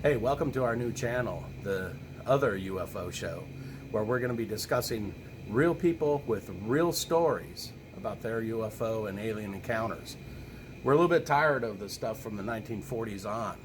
Hey, welcome to our new channel, the Other UFO Show, where we're going to be discussing real people with real stories about their UFO and alien encounters. We're a little bit tired of the stuff from the 1940s on,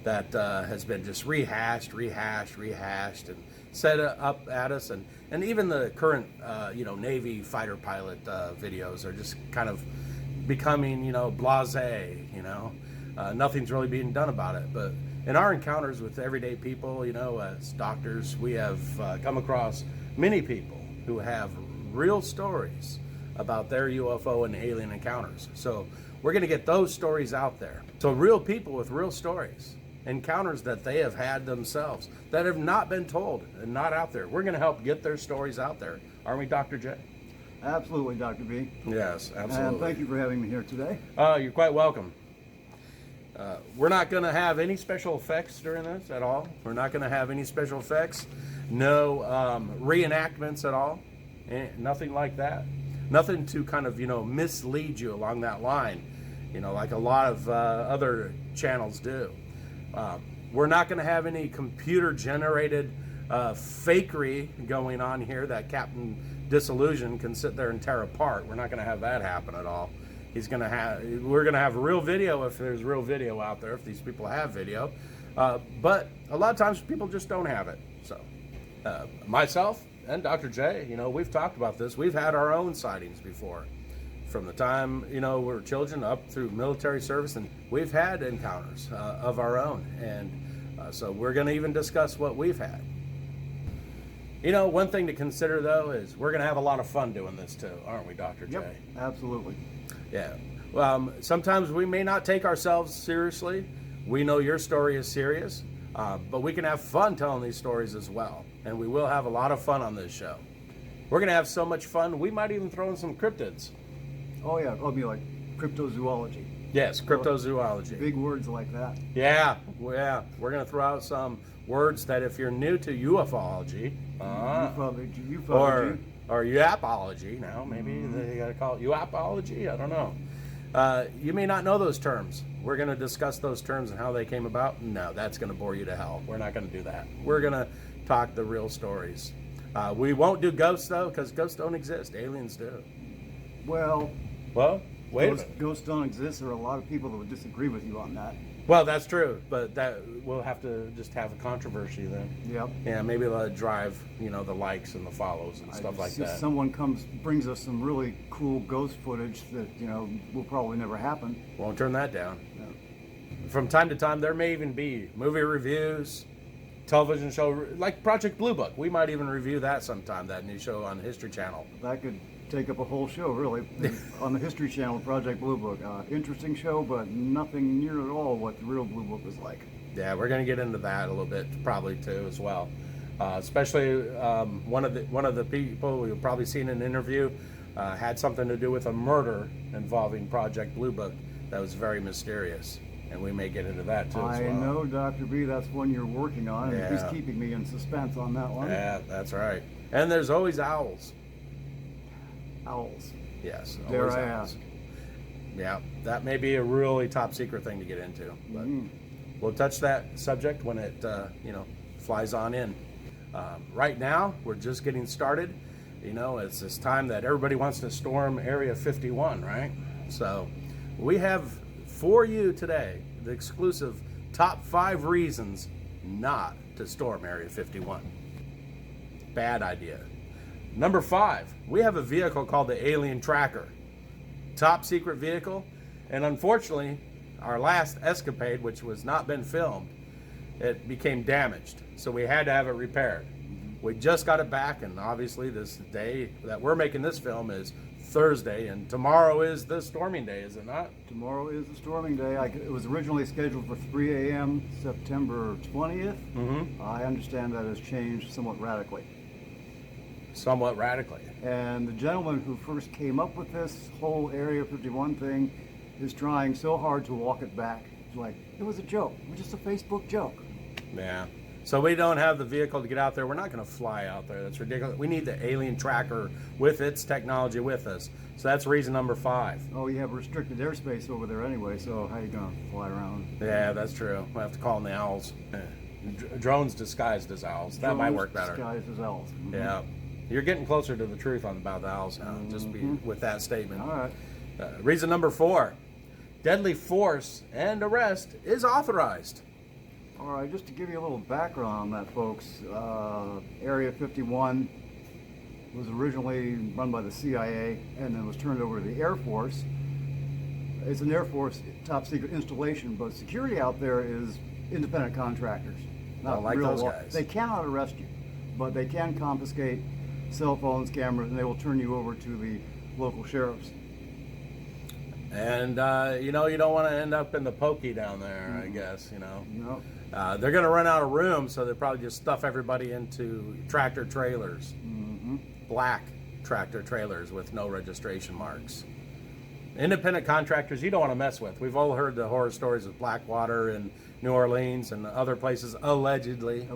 that has been just rehashed, and set up at us. And even the current, Navy fighter pilot videos are just kind of becoming, blasé, nothing's really being done about it. But in our encounters with everyday people, as doctors, we have come across many people who have real stories about their UFO and alien encounters. So we're going to get those stories out there. So real people with real stories, encounters that they have had themselves, that have not been told and not out there. We're going to help get their stories out there. Aren't we, Dr. J? Absolutely, Dr. B. Yes, absolutely. And thank you for having me here today. You're quite welcome. We're not going to have any special effects during this at all. We're not going to have any special effects. No reenactments at all. Nothing like that. Nothing to kind of, mislead you along that line, like a lot of other channels do. We're not going to have any computer-generated fakery going on here that Captain Disillusion can sit there and tear apart. We're not going to have that happen at all. We're going to have real video if there's real video out there, if these people have video. But a lot of times people just don't have it. So myself and Dr. J, we've talked about this. We've had our own sightings before. From the time, we were children up through military service, and we've had encounters of our own. And so we're going to even discuss what we've had. One thing to consider, though, is we're going to have a lot of fun doing this, too, aren't we, Dr. J? Yep, absolutely. Yeah. Sometimes we may not take ourselves seriously. We know your story is serious, but we can have fun telling these stories as well. And we will have a lot of fun on this show. We're going to have so much fun, we might even throw in some cryptids. Oh, yeah. It'll be like cryptozoology. Yes, cryptozoology. Big words like that. Yeah. We're going to throw out some words that if you're new to UFOlogy, UFOlogy. Or UAPology now, maybe they got to call it UAPology, I don't know. You may not know those terms. We're going to discuss those terms and how they came about. No, that's going to bore you to hell. We're not going to do that. We're going to talk the real stories. We won't do ghosts, though, because ghosts don't exist. Aliens do. Well, wait a minute. Ghosts don't exist. There are a lot of people that would disagree with you on that. Well, that's true, but that we'll have to just have a controversy then. Yep. Yeah, maybe let it drive, the likes and the follows and stuff like that. If someone brings us some really cool ghost footage that, will probably never happen. Won't turn that down. No. From time to time, there may even be movie reviews, television show, like Project Blue Book. We might even review that sometime, that new show on the History Channel. That could take up a whole show, really, on the History Channel, Project Blue Book. Interesting show, but nothing near at all what the real Blue Book was like. Yeah, we're going to get into that a little bit, probably too, as well. Especially one of the people you've probably seen in an interview had something to do with a murder involving Project Blue Book that was very mysterious, and we may get into that too. As well. I know, Dr. B, that's one you're working on, yeah. And he's keeping me in suspense on that one. Yeah, that's right. And there's always owls. Owls. Yes. Dare I ask? Yeah, that may be a really top secret thing to get into, but we'll touch that subject when it, flies on in. Right now, we're just getting started. It's this time that everybody wants to storm Area 51, right? So we have for you today the exclusive top 5 reasons not to storm Area 51. Bad idea. Number 5, we have a vehicle called the Alien Tracker. Top secret vehicle, and unfortunately, our last escapade, which was not been filmed, it became damaged, so we had to have it repaired. We just got it back, and obviously this day that we're making this film is Thursday, and tomorrow is the storming day, is it not? Tomorrow is the storming day. It was originally scheduled for 3 a.m. September 20th. I understand that has changed somewhat radically. Somewhat radically. And the gentleman who first came up with this whole Area 51 thing is trying so hard to walk it back. It's like, it was a joke. It was just a Facebook joke. Yeah. So we don't have the vehicle to get out there. We're not going to fly out there. That's ridiculous. We need the Alien Tracker with its technology with us. So that's reason number 5. Oh, you have restricted airspace over there anyway, so how are you going to fly around? Yeah, that's true. We'll have to call them the owls. Drones disguised as owls. That might work better. Disguised as owls. Mm-hmm. Yeah. You're getting closer to the truth about the owls now, just with that statement. All right. Reason number 4. Deadly force and arrest is authorized. All right, just to give you a little background on that, folks, Area 51 was originally run by the CIA and then was turned over to the Air Force. It's an Air Force top secret installation, but security out there is independent contractors. Not like those guys. They cannot arrest you, but they can confiscate cell phones, cameras, and they will turn you over to the local sheriffs. And, you don't want to end up in the pokey down there, I guess, No. They're going to run out of room, so they probably just stuff everybody into tractor trailers. Black tractor trailers with no registration marks. Independent contractors you don't want to mess with. We've all heard the horror stories of Blackwater and New Orleans and other places, allegedly.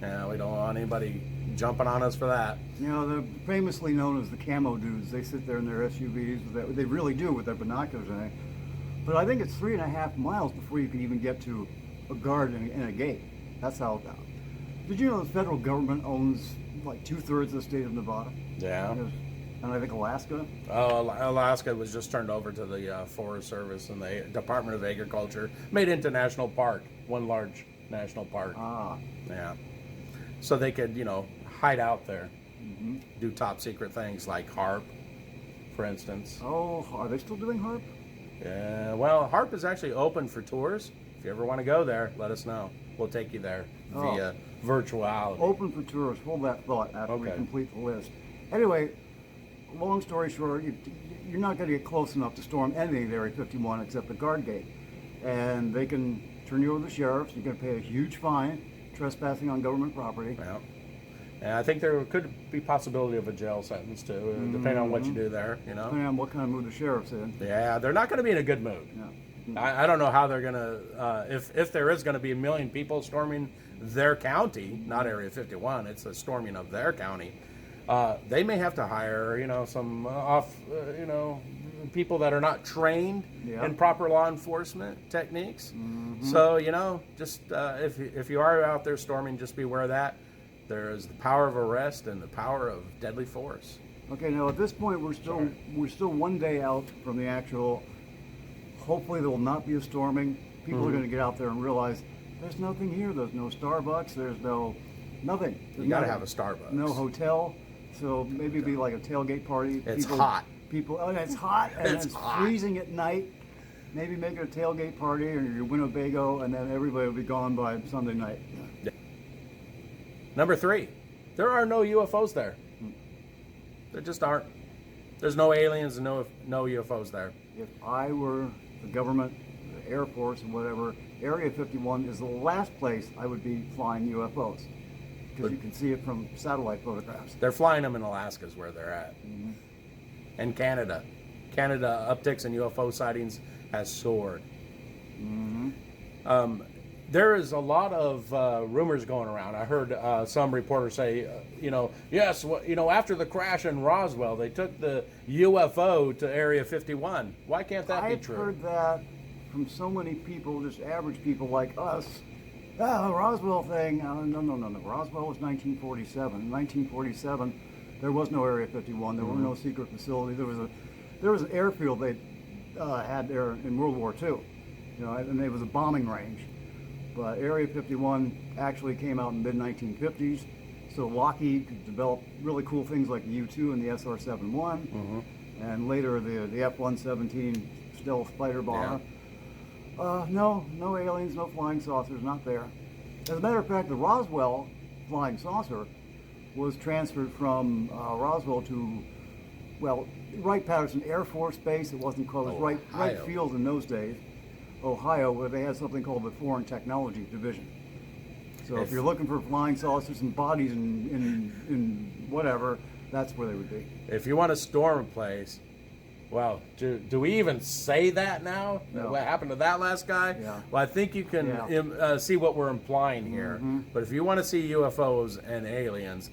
Yeah, we don't want anybody jumping on us for that. They're famously known as the camo dudes. They sit there in their SUVs. They really do with their binoculars in it. But I think it's 3.5 miles before you can even get to a guard and a gate. That's how. Did you know the federal government owns like 2/3 of the state of Nevada? Yeah. And I think Alaska. Oh, Alaska was just turned over to the Forest Service and the Department of Agriculture. Made into national park, one large national park. Ah. Yeah. So they could, hide out there, do top secret things like HARP, for instance. Oh, are they still doing HARP? Yeah. Well, HARP is actually open for tours. If you ever want to go there, let us know. We'll take you there via virtuality. Open for tours. Hold that thought after we complete the list. Anyway, long story short, you're not going to get close enough to storm anything at Area 51 except the guard gate. And they can turn you over to the sheriffs. You're going to pay a huge fine, trespassing on government property. Yeah. And I think there could be possibility of a jail sentence too, depending on what you do there, Depending on what kind of mood the sheriff's in. Yeah, they're not going to be in a good mood. No. I don't know how they're going to, if there is going to be 1 million people storming their county, not Area 51, it's a storming of their county. They may have to hire, some people that are not trained in proper law enforcement techniques. So, just if you are out there storming, just be aware of that. There is the power of arrest and the power of deadly force. Okay, now at this point we're still 1 day out from the actual. Hopefully there will not be a storming. People are going to get out there and realize there's nothing here. There's no Starbucks. There's nothing. You got to have a Starbucks. No hotel. So maybe it'd be like a tailgate party. It's hot. It's hot and it's hot. freezing at night. Maybe make it a tailgate party or your Winnebago, and then everybody will be gone by Sunday night. Yeah. Number 3, there are no UFOs there. There just aren't. There's no aliens and no UFOs there. If I were the government, the Air Force, and whatever, Area 51 is the last place I would be flying UFOs. Because you can see it from satellite photographs. They're flying them in Alaska is where they're at. And Canada. Canada upticks in UFO sightings has soared. There is a lot of rumors going around. I heard some reporters say, yes, after the crash in Roswell, they took the UFO to Area 51. Why can't that be true? I've heard that from so many people, just average people like us. The Roswell thing. No. Roswell was 1947. In 1947, there was no Area 51. There were no secret facility. There was an airfield they had there in World War II. And it was a bombing range. But Area 51 actually came out in the mid-1950s. So Lockheed could develop really cool things like the U-2 and the SR-71, and later the F-117 stealth fighter bomber. No aliens, no flying saucers, not there. As a matter of fact, the Roswell flying saucer was transferred from Roswell to, Wright-Patterson Air Force Base. It wasn't called Wright Field in those days. Ohio, where they had something called the Foreign Technology Division. So if you're looking for flying saucers and bodies in whatever, that's where they would be. If you want to storm a place, do we even say that now? No. What happened to that last guy? Yeah. Well, I think you can see what we're implying here. But if you want to see UFOs and aliens,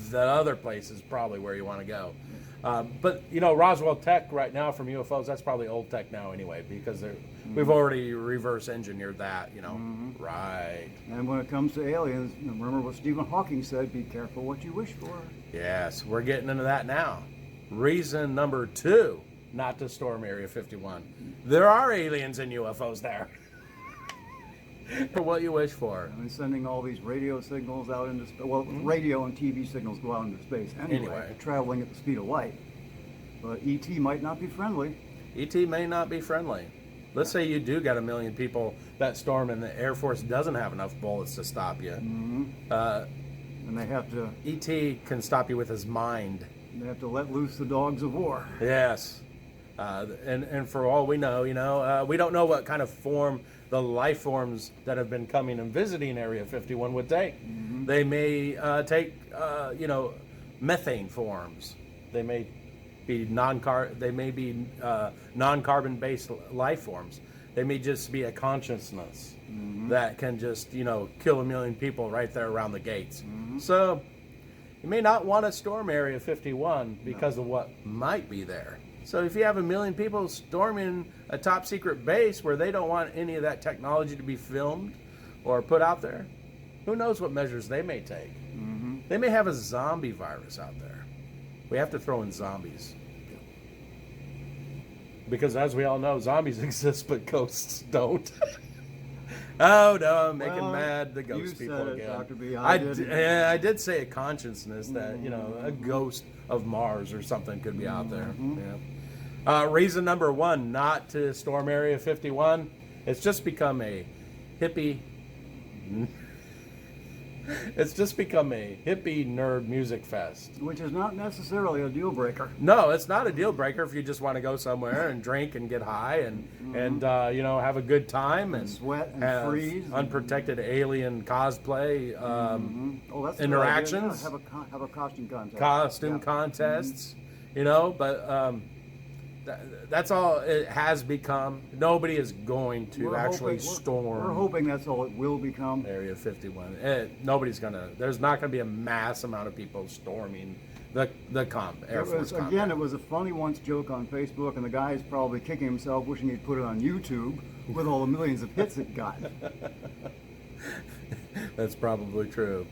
the other place is probably where you want to go. But you know, Roswell tech right now from UFOs, that's probably old tech now anyway, because we've already reverse engineered that, you know. Right. And when it comes to aliens, remember what Stephen Hawking said, be careful what you wish for. Yes, we're getting into that now. Reason number 2 not to storm Area 51. There are aliens and UFOs there. For what you wish for. And sending all these radio signals out into space. Well, radio and TV signals go out into space anyway, traveling at the speed of light. But ET might not be friendly. ET may not be friendly. Let's say you do got 1 million people that storm and the Air Force doesn't have enough bullets to stop you. And they have to. ET can stop you with his mind. They have to let loose the dogs of war. Yes. And for all we know, you know, we don't know what kind of form the life forms that have been coming and visiting Area 51 would take. They may take, you know, methane forms. They may be non-carbon-based life forms. They may just be a consciousness that can just, you know, kill 1 million people right there around the gates. So you may not want to storm Area 51 because of what might be there. So if you have 1 million people storming a top secret base where they don't want any of that technology to be filmed or put out there, who knows what measures they may take. They may have a zombie virus out there. We have to throw in zombies. Because as we all know, zombies exist, but ghosts don't. Oh no, I'm making mad the ghost people said it, again. Dr. B. I did say a consciousness that, you know, a ghost of Mars or something could be out there. Yeah. Reason number 1 not to storm Area 51. It's just become a hippie. It's just become a hippie nerd music fest. Which is not necessarily a deal breaker. No, it's not a deal breaker if you just want to go somewhere and drink and get high and you know, have a good time and sweat and have freeze. unprotected alien cosplay Oh, that's interactions. Yeah, have a costume contest. Costume contests, you know, but that's all it has become. Nobody is going to storm. We're hoping that's all it will become. Area 51. There's not going to be a mass amount of people storming the Air Force compound. Again, it was a funny once joke on Facebook, and the guy's probably kicking himself, wishing he'd put it on YouTube with all the millions of hits it got. That's probably true.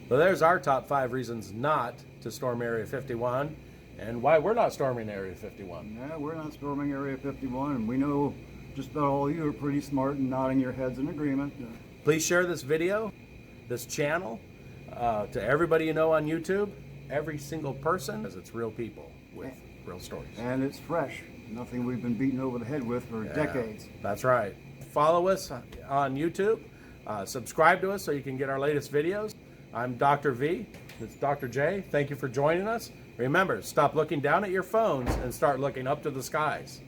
Well, there's our top 5 reasons not to storm Area 51. And why we're not storming Area 51. Yeah, we're not storming Area 51, and we know just about all of you are pretty smart and nodding your heads in agreement. Please share this video, this channel, to everybody you know on YouTube, every single person, because it's real people with real stories. And it's fresh. Nothing we've been beaten over the head with for decades. That's right. Follow us on YouTube. Subscribe to us so you can get our latest videos. I'm Dr. V. It's Dr. J. Thank you for joining us. Remember, stop looking down at your phones and start looking up to the skies.